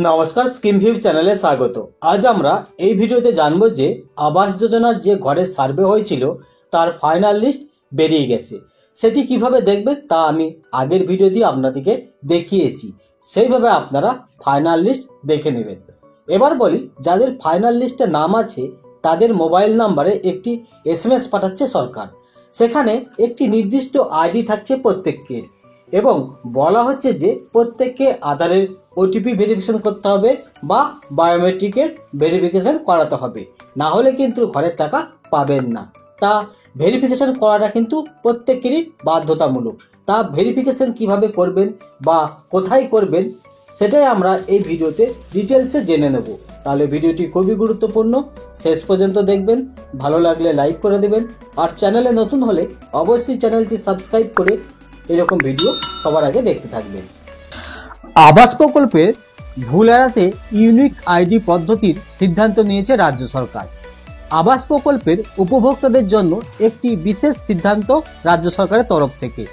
नमस्कार scheme view চ্যানেলে স্বাগত। আজ আমরা এই ভিডিওতে জানব যে আবাস যোজনার যে ঘরের সার্ভে হয়েছিল তার ফাইনাল লিস্ট বেরিয়ে গেছে। সেটি কিভাবে দেখবেন তা আমি আগের ভিডিওতে আপনাদেরকে দেখিয়েছি, সেইভাবে আপনারা ফাইনাল লিস্ট দেখে নেবেন। এবার বলি, যাদের ফাইনাল লিস্টে নাম আছে তাদের মোবাইল নম্বরে একটি এসএমএস পাঠাচ্ছে সরকার। সেখানে একটি নির্দিষ্ট আইডি থাকছে প্রত্যেকের এবং বলা হচ্ছে যে প্রত্যেককে আধারের ওটিপি ভেরিফিকেশন করতে হবে বা বায়োমেট্রিকের ভেরিফিকেশন করাতে হবে, না হলে কিন্তু ঘরের টাকা পাবেন না। তা ভেরিফিকেশন করাটা কিন্তু প্রত্যেকেরই বাধ্যতামূলক। তা ভেরিফিকেশন কিভাবে করবেন বা কোথায় করবেন সেটাই আমরা এই ভিডিওতে ডিটেলসে জেনে নেব। তাহলে ভিডিওটি খুবই গুরুত্বপূর্ণ, শেষ পর্যন্ত দেখবেন। ভালো লাগলে লাইক করে দেবেন, আর চ্যানেলে নতুন হলে অবশ্যই চ্যানেলটি সাবস্ক্রাইব করে এরকম ভিডিও সবার আগে দেখতে থাকবেন। আবাস প্রকল্পের ভুল এড়াতে ইউনিক আইডি পদ্ধতির সিদ্ধান্ত নিয়েছে রাজ্য সরকার। আবাস প্রকল্পের উপভোক্তাদের জন্য একটি বিশেষ সিদ্ধান্ত রাজ্য সরকারের তরফ থেকে।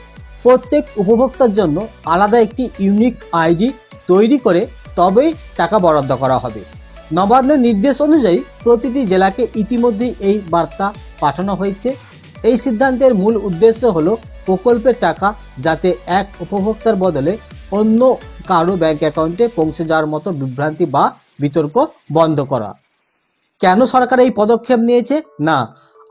প্রত্যেক উপভোক্তার জন্য আলাদা একটি ইউনিক আইডি তৈরি করে তবেই টাকা বরাদ্দ করা হবে। নবান্নের নির্দেশ অনুযায়ী প্রতিটি জেলাকে ইতিমধ্যেই এই বার্তা পাঠানো হয়েছে। এই সিদ্ধান্তের মূল উদ্দেশ্য হলো প্রকল্পের টাকা যাতে এক উপভোক্তার বদলে অন্য কারো ব্যাংক অ্যাকাউন্টে পৌঁছে যাওয়ার মতো বিভ্রান্তি বা বিতর্ক বন্ধ করা। কেন সরকার এই পদক্ষেপ নিয়েছে? না,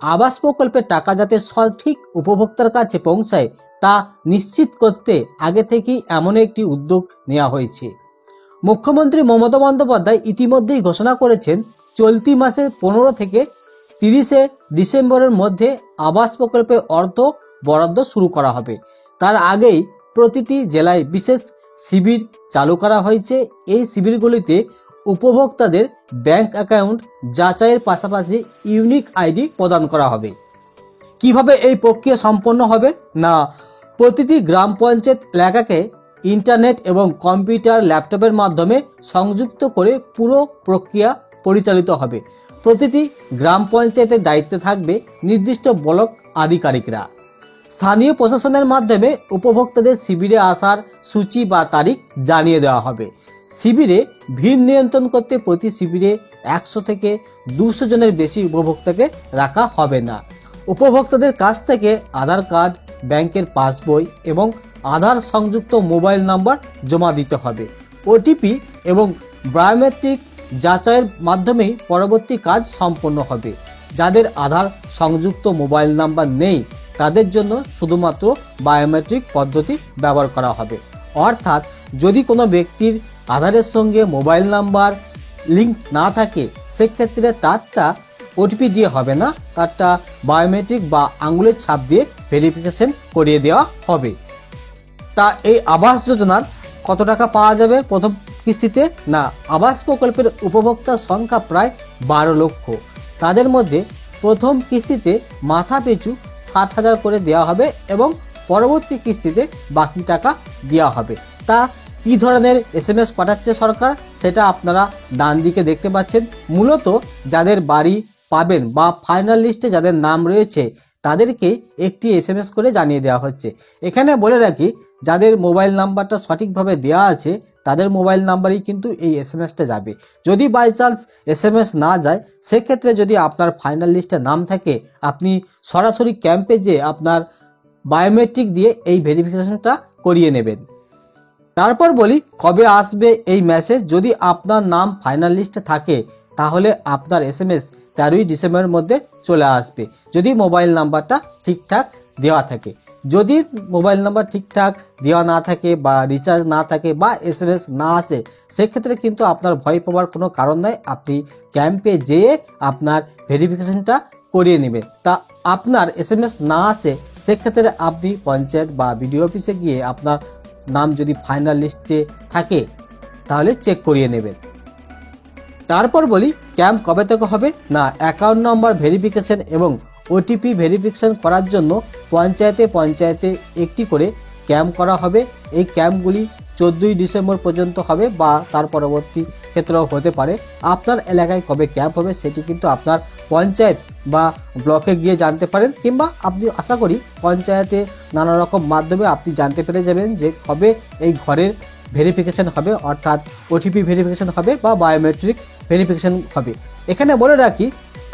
আবাস প্রকল্পের টাকা যাতে সঠিক উপভোক্তার কাছে পৌঁছায় তা নিশ্চিত করতে আগে থেকেই এমন একটি উদ্যোগ নেওয়া হয়েছে। মুখ্যমন্ত্রী মমতা বন্দ্যোপাধ্যায় ইতিমধ্যেই ঘোষণা করেছেন চলতি মাসের 15 থেকে 30 ডিসেম্বরের মধ্যে আবাস প্রকল্পের অর্থ বরাদ্দ শুরু করা হবে। তার আগেই প্রতিটি জেলায় বিশেষ শিবির চালু করা হয়েছে। এই শিবিরগুলিতে উপভোক্তাদের ব্যাংক অ্যাকাউন্ট যাচাইয়ের পাশাপাশি ইউনিক আইডি প্রদান করা হবে। কিভাবে এই প্রক্রিয়া সম্পন্ন হবে? না, প্রতিটি গ্রাম পঞ্চায়েত এলাকাকে ইন্টারনেট এবং কম্পিউটার ল্যাপটপের মাধ্যমে সংযুক্ত করে পুরো প্রক্রিয়া পরিচালিত হবে। প্রতিটি গ্রাম পঞ্চায়েতের দায়িত্বে থাকবে নির্দিষ্ট ব্লক আধিকারিকরা। স্থানীয় প্রশাসনের মাধ্যমে উপভোক্তাদের শিবিরে আসার সূচি বা তারিখ জানিয়ে দেওয়া হবে। শিবিরে ভিড় নিয়ন্ত্রণ করতে প্রতি শিবিরে 100 থেকে 200 জনের বেশি উপভোক্তাকে রাখা হবে না। উপভোক্তাদের কাছ থেকে আধার কার্ড, ব্যাংকের পাসবই এবং আধার সংযুক্ত মোবাইল নাম্বার জমা দিতে হবে। ওটিপি এবং বায়োমেট্রিক যাচাইয়ের মাধ্যমেই পরবর্তী কাজ সম্পন্ন হবে। যাদের আধার সংযুক্ত মোবাইল নাম্বার নেই তাদের জন্য শুধুমাত্র বায়োমেট্রিক পদ্ধতি ব্যবহার করা হবে। অর্থাৎ যদি কোনো ব্যক্তির আধারের সঙ্গে মোবাইল নাম্বার লিঙ্ক না থাকে সেক্ষেত্রে তারটা ওটিপি দিয়ে হবে না, তারটা বায়োমেট্রিক বা আঙুলের ছাপ দিয়ে ভেরিফিকেশন করিয়ে দেওয়া হবে। তা এই আবাস যোজনার কত টাকা পাওয়া যাবে প্রথম কিস্তিতে? না, আবাস প্রকল্পের উপভোক্তার সংখ্যা প্রায় 12 লক্ষ। তাদের মধ্যে প্রথম কিস্তিতে মাথা পিছু 60,000 করে দেওয়া হবে এবং পরবর্তী কিস্তিতে বাকি টাকা দেওয়া হবে। তা কি ধরনের এসএমএস পাঠাচ্ছে সরকার সেটা আপনারা ডান দিকে দেখতে পাচ্ছেন। মূলত যাদের বাড়ি পাবেন বা ফাইনাল লিস্টে যাদের নাম রয়েছে তাদেরকে একটি এসএমএস করে জানিয়ে দেওয়া হচ্ছে। এখানে বলে রাখি, যাদের মোবাইল নাম্বারটা সঠিকভাবে দেওয়া আছে তাদের মোবাইল নাম্বারেই কিন্তু এই এসএমএসটা যাবে। যদি বাই চান্স এসএমএস না যায় সেক্ষেত্রে যদি আপনার ফাইনাল লিস্টে নাম থাকে আপনি সরাসরি ক্যাম্পে যেয়ে আপনার বায়োমেট্রিক দিয়ে এই ভেরিফিকেশনটা করিয়ে নেবেন। তারপর বলি কবে আসবে এই মেসেজ। যদি আপনার নাম ফাইনাল লিস্টে থাকে তাহলে আপনার এসএমএস 13 ডিসেম্বরের মধ্যে চলে আসবে, যদি মোবাইল নাম্বারটা ঠিকঠাক দেওয়া থাকে। যদি মোবাইল নাম্বার ঠিকঠাক দেওয়া না থাকে বা রিচার্জ না থাকে বা এসএমএস না আসে সেক্ষেত্রে কিন্তু আপনার ভয় পাওয়ার কোনো কারণ নাই। আপনি ক্যাম্পে যেয়ে আপনার ভেরিফিকেশনটা করিয়ে নেবেন। তা আপনার এসএমএস না আসে সেক্ষেত্রে আপনি পঞ্চায়েত বা বিডিও অফিসে গিয়ে আপনার নাম যদি ফাইনাল লিস্টে থাকে তাহলে চেক করিয়ে নেবেন। তারপর বলি ক্যাম্প কবে থেকে হবে? না, অ্যাকাউন্ট নাম্বার ভেরিফিকেশন এবং ওটিপি ভেরিফিকেশন করার জন্য পঞ্চায়েতে একটি করে ক্যাম্প করা হবে। এই ক্যাম্পগুলি 14 ডিসেম্বর পর্যন্ত হবে বা তার পরবর্তী ক্ষেত্রেও হতে পারে। আপনার এলাকায় কবে ক্যাম্প হবে সেটি কিন্তু আপনার পঞ্চায়েত বা ব্লকে গিয়ে জানতে পারেন, কিংবা আপনি আশা করি পঞ্চায়েতে নানা রকম মাধ্যমে আপনি জানতে পেরে যাবেন যে কবে এই ঘরের ভেরিফিকেশন হবে, অর্থাৎ ওটিপি ভেরিফিকেশন হবে বা বায়োমেট্রিক ভেরিফিকেশন হবে। এখানে বলে রাখি,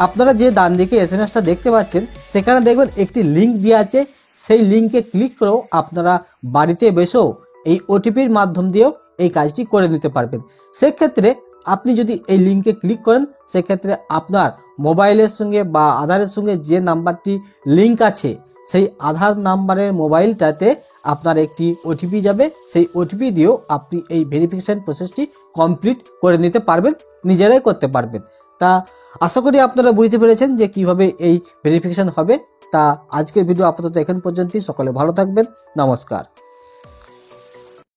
আপনারা যে ডান দিকে এসএমএসটা দেখতে পাচ্ছেন সেখানে দেখবেন একটি লিঙ্ক দেওয়া আছে। সেই লিঙ্কে ক্লিক করেও আপনারা বাড়িতে বসেও এই ওটিপির মাধ্যম দিয়েও এই কাজটি করে নিতে পারবেন। সেক্ষেত্রে আপনি যদি এই লিঙ্কে ক্লিক করেন, সেক্ষেত্রে আপনার মোবাইলের সঙ্গে বা আধারের সঙ্গে যে নাম্বারটি লিঙ্ক আছে সেই আধার নাম্বারের মোবাইলটাতে আপনার একটি ওটিপি যাবে। সেই ওটিপি দিয়েও আপনি এই ভেরিফিকেশন প্রসেসটি কমপ্লিট করে নিতে পারবেন, নিজেরাই করতে পারবেন। তা আশা করি আপনারা বুঝতে পেরেছেন যে কিভাবে এই ভেরিফিকেশন হবে। তা আজকের ভিডিও আপাতত এখন পর্যন্তই। সকলে ভালো থাকবেন, নমস্কার।